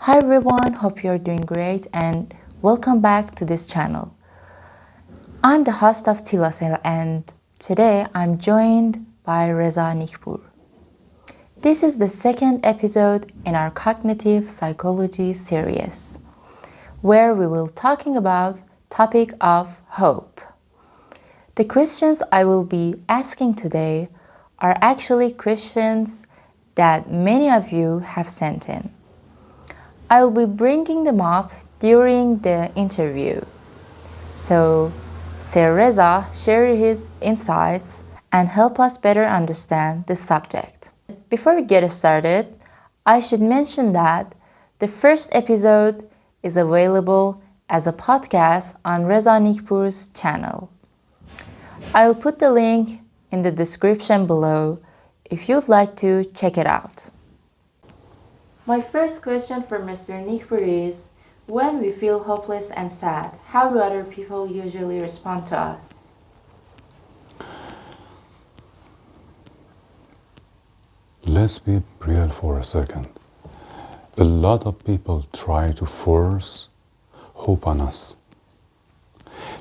Hi everyone, hope you're doing great and welcome back to this channel. I'm the host of Tillasel and today I'm joined by Reza Nikpur. This is the second episode in our cognitive psychology series where we will talking about topic of hope. The questions I will be asking today are actually questions that many of you have sent in. I will be bringing them up during the interview. So, Sir Reza share his insights and help us better understand the subject. Before we get started, I should mention that the first episode is available as a podcast on Reza Nikpur's channel. I will put the link in the description below if you'd like to check it out. My first question for Mr. Nikpur is, when we feel hopeless and sad, how do other people usually respond to us? Let's be real for a second. A lot of people try to force hope on us.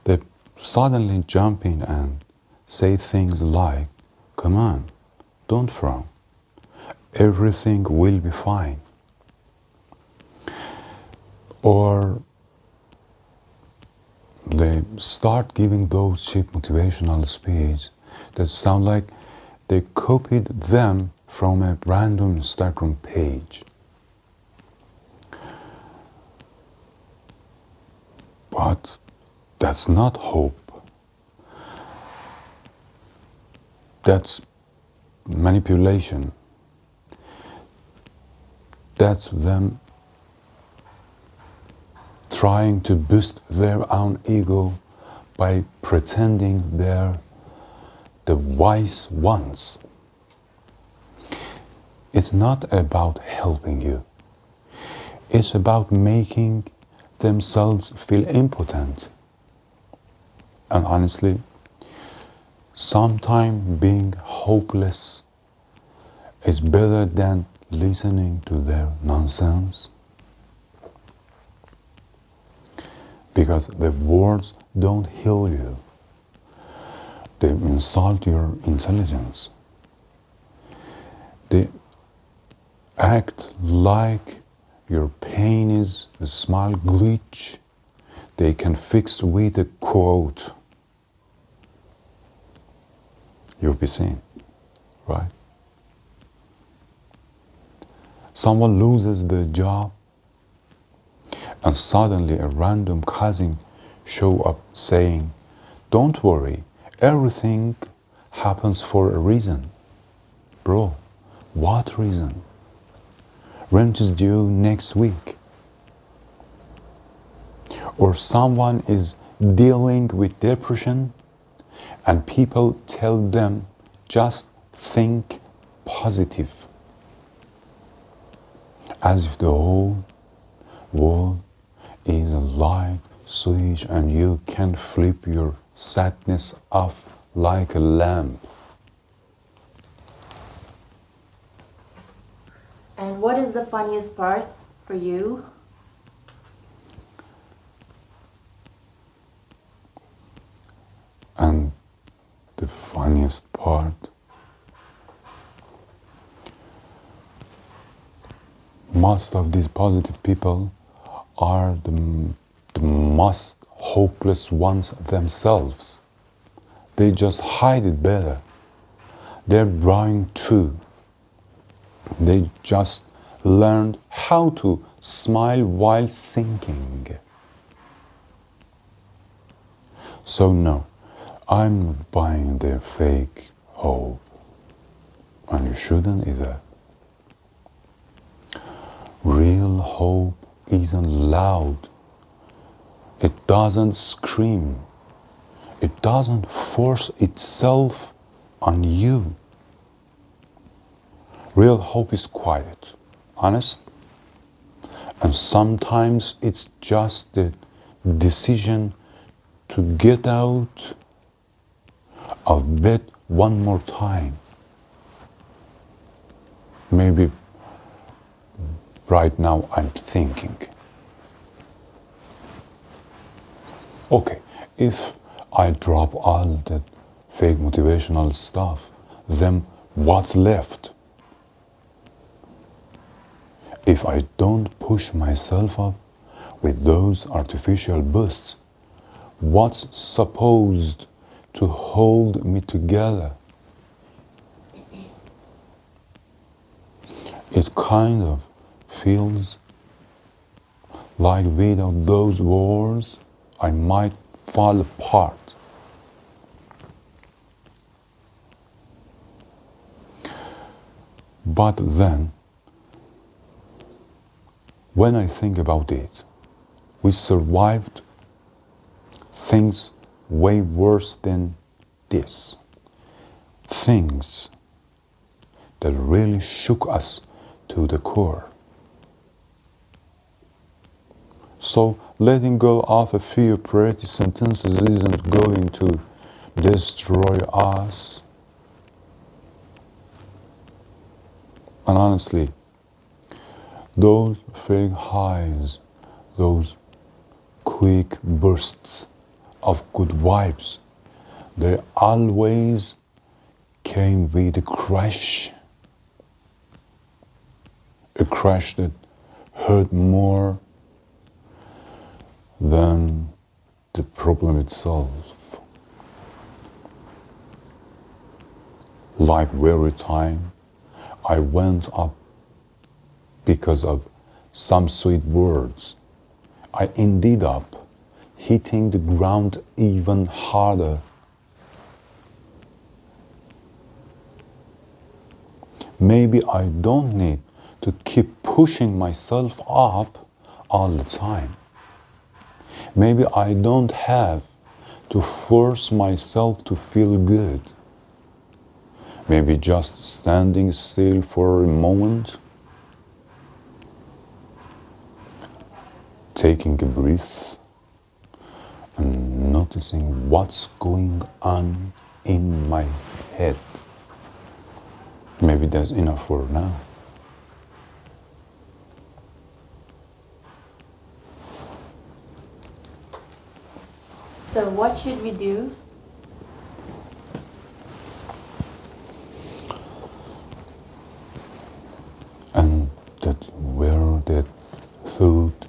They suddenly jump in and say things like, "Come on, don't frown. Everything will be fine." Or they start giving those cheap motivational speeches that sound like they copied them from a random Instagram page. But that's not hope. That's manipulation. That's them trying to boost their own ego by pretending they're the wise ones. It's not about helping you. It's about making themselves feel impotent. And honestly, sometimes being hopeless is better than listening to their nonsense. Because the words don't heal you. They insult your intelligence. They act like your pain is a small glitch they can fix with a quote. You'll be seen, right? Someone loses their job and suddenly a random cousin show up saying, "Don't worry, everything happens for a reason." Bro, what reason? Rent is due next week. Or someone is dealing with depression and people tell them, "Just think positive." As if the whole world is a light switch and you can flip your sadness off like a lamp. And what is the funniest part for you? And the funniest part, most of these positive people are the most hopeless ones themselves. They just hide it better. They're drawing too. They just learned how to smile while sinking. So no, I'm not buying their fake hope. And you shouldn't either. Real hope isn't loud. It doesn't scream. It doesn't force itself on you. Real hope is quiet, honest, and sometimes it's just the decision to get out of bed one more time. Maybe right now I'm thinking. Okay, if I drop all that fake motivational stuff, then what's left? If I don't push myself up with those artificial boosts, what's supposed to hold me together? It kind of feels like without those walls, I might fall apart. But then, when I think about it, we survived things way worse than this. Things that really shook us to the core. So letting go of a few pretty sentences isn't going to destroy us. And honestly, those fake highs, those quick bursts of good vibes, they always came with a crash that hurt more than the problem itself. Like every time I went up because of some sweet words, I ended up hitting the ground even harder. Maybe I don't need to keep pushing myself up all the time. Maybe I don't have to force myself to feel good. Maybe just standing still for a moment, taking a breath, and noticing what's going on in my head. Maybe that's enough for now. So what should we do? And that's where that thought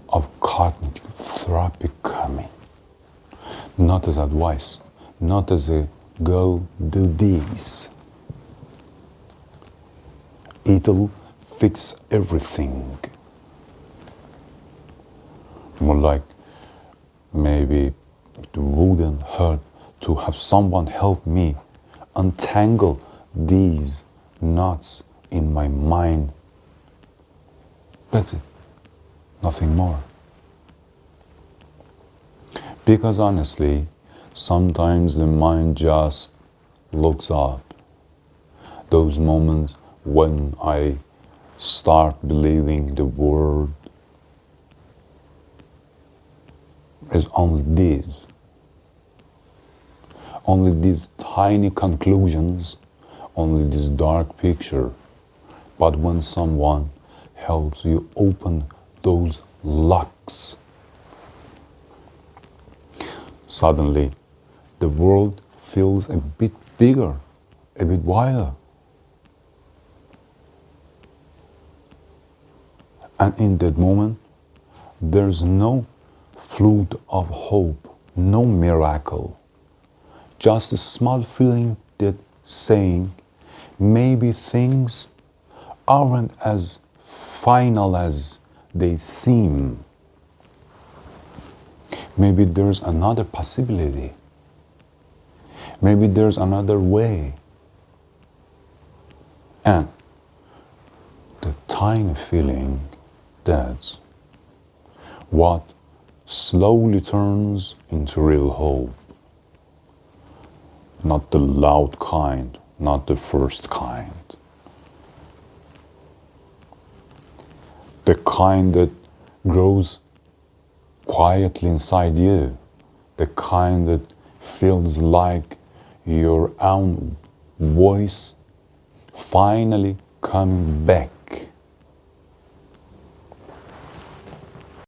of cognitive therapy come in. Not as advice, not as a go do this. It'll fix everything. More like maybe it wouldn't hurt to have someone help me untangle these knots in my mind. That's it. Nothing more. Because honestly, sometimes the mind just looks up. Those moments when I start believing the word is only these tiny conclusions, only this dark picture. But when someone helps you open those locks, suddenly the world feels a bit bigger, a bit wider. And in that moment, there's no flood of hope, no miracle. Just a small feeling that saying, maybe things aren't as final as they seem. Maybe there's another possibility. Maybe there's another way. And the tiny feeling, that's what slowly turns into real hope. Not the loud kind, not the first kind. The kind that grows quietly inside you. The kind that feels like your own voice finally coming back.